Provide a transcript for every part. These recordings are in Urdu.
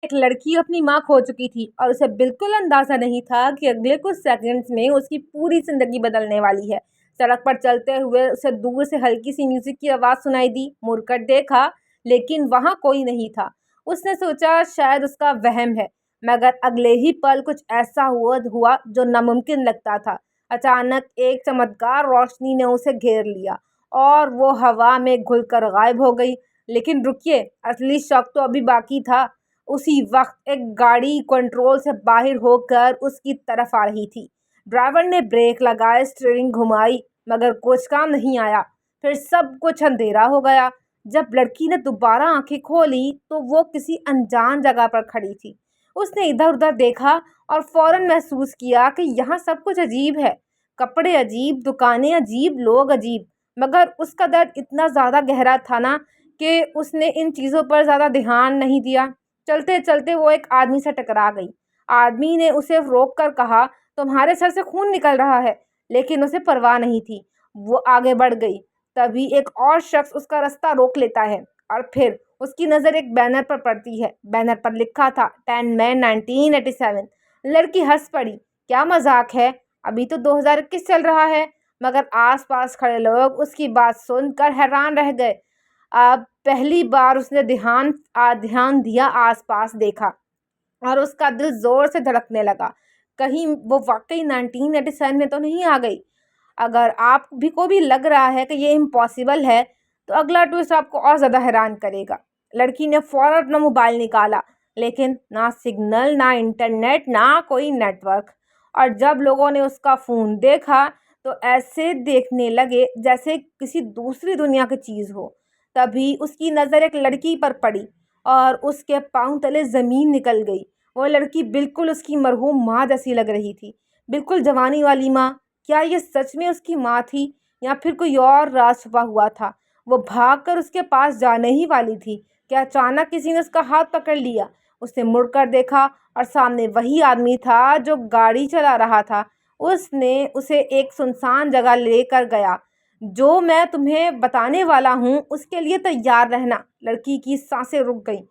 ایک لڑکی اپنی ماں کھو چکی تھی اور اسے بالکل اندازہ نہیں تھا کہ اگلے کچھ سیکنڈز میں اس کی پوری زندگی بدلنے والی ہے۔ سڑک پر چلتے ہوئے اسے دور سے ہلکی سی میوزک کی آواز سنائی دی۔ مڑ کر دیکھا لیکن وہاں کوئی نہیں تھا۔ اس نے سوچا شاید اس کا وہم ہے، مگر اگلے ہی پل کچھ ایسا ہوا جو ناممکن لگتا تھا۔ اچانک ایک چمکدار روشنی نے اسے گھیر لیا اور وہ ہوا میں گھل کر غائب ہو گئی۔ لیکن رکیے، اصلی شوق تو ابھی باقی تھا۔ اسی وقت ایک گاڑی کنٹرول سے باہر ہو کر اس کی طرف آ رہی تھی۔ ڈرائیور نے بریک لگائے، اسٹیئرنگ گھمائی، مگر کچھ کام نہیں آیا۔ پھر سب کچھ اندھیرا ہو گیا۔ جب لڑکی نے دوبارہ آنکھیں کھولی تو وہ کسی انجان جگہ پر کھڑی تھی۔ اس نے ادھر ادھر دیکھا اور فوراً محسوس کیا کہ یہاں سب کچھ عجیب ہے۔ کپڑے عجیب، دکانیں عجیب، لوگ عجیب، مگر اس کا درد اتنا زیادہ گہرا تھا نا کہ اس نے ان چیزوں پر زیادہ دھیان نہیں دیا۔ چلتے چلتے وہ ایک آدمی سے ٹکرا گئی۔ آدمی نے اسے روک کر کہا، تمہارے سر سے خون نکل رہا ہے، لیکن اسے پرواہ نہیں تھی۔ وہ آگے بڑھ گئی۔ تبھی ایک اور شخص اس کا راستہ روک لیتا ہے اور پھر اس کی نظر ایک بینر پر پڑتی ہے۔ بینر پر لکھا تھا 10 مئی 1987۔ لڑکی ہنس پڑی، کیا مذاق ہے، ابھی تو 2021 چل رہا ہے۔ مگر آس پاس کھڑے لوگ اس کی بات سن کر حیران رہ گئے۔ اب پہلی بار اس نے دھیان دیا، آس پاس دیکھا اور اس کا دل زور سے دھڑکنے لگا۔ کہیں وہ واقعی 1987 میں تو نہیں آ گئی؟ اگر آپ کو بھی لگ رہا ہے کہ یہ امپاسبل ہے تو اگلا ٹوسٹ آپ کو اور زیادہ حیران کرے گا۔ لڑکی نے فوراً اپنا موبائل نکالا، لیکن نہ سگنل، نہ انٹرنیٹ، نہ کوئی نیٹ ورک۔ اور جب لوگوں نے اس کا فون دیکھا تو ایسے دیکھنے لگے جیسے کسی دوسری دنیا کی چیز ہو۔ تبھی اس کی نظر ایک لڑکی پر پڑی اور اس کے پاؤں تلے زمین نکل گئی۔ وہ لڑکی بالکل اس کی مرحوم ماں جیسی لگ رہی تھی، بالکل جوانی والی ماں۔ کیا یہ سچ میں اس کی ماں تھی یا پھر کوئی اور راز چھپا ہوا تھا؟ وہ بھاگ کر اس کے پاس جانے ہی والی تھی کہ اچانک کسی نے اس کا ہاتھ پکڑ لیا۔ اس نے مڑ کر دیکھا اور سامنے وہی آدمی تھا جو گاڑی چلا رہا تھا۔ اس نے اسے ایک سنسان جگہ لے کر گیا۔ جو میں تمہیں بتانے والا ہوں اس کے لیے تیار رہنا۔ لڑکی کی سانسیں رک گئیں۔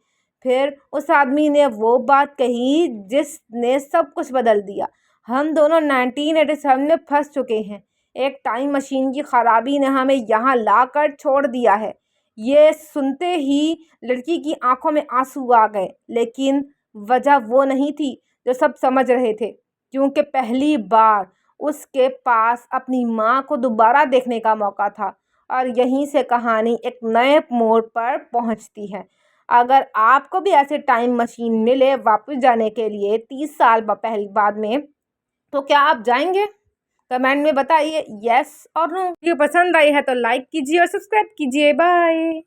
پھر اس آدمی نے وہ بات کہی جس نے سب کچھ بدل دیا۔ ہم دونوں 1987 میں پھنس چکے ہیں۔ ایک ٹائم مشین کی خرابی نے ہمیں یہاں لا کر چھوڑ دیا ہے۔ یہ سنتے ہی لڑکی کی آنکھوں میں آنسو آ گئے، لیکن وجہ وہ نہیں تھی جو سب سمجھ رہے تھے، کیونکہ پہلی بار اس کے پاس اپنی ماں کو دوبارہ دیکھنے کا موقع تھا۔ اور یہیں سے کہانی ایک نئے موڑ پر پہنچتی ہے۔ اگر آپ کو بھی ایسے ٹائم مشین ملے واپس جانے کے لیے 30 سال بعد میں، تو کیا آپ جائیں گے؟ کمنٹ میں بتائیے یس اور نو۔ یہ پسند آئی ہے تو لائک کیجیے اور سبسکرائب کیجیے۔ بائے۔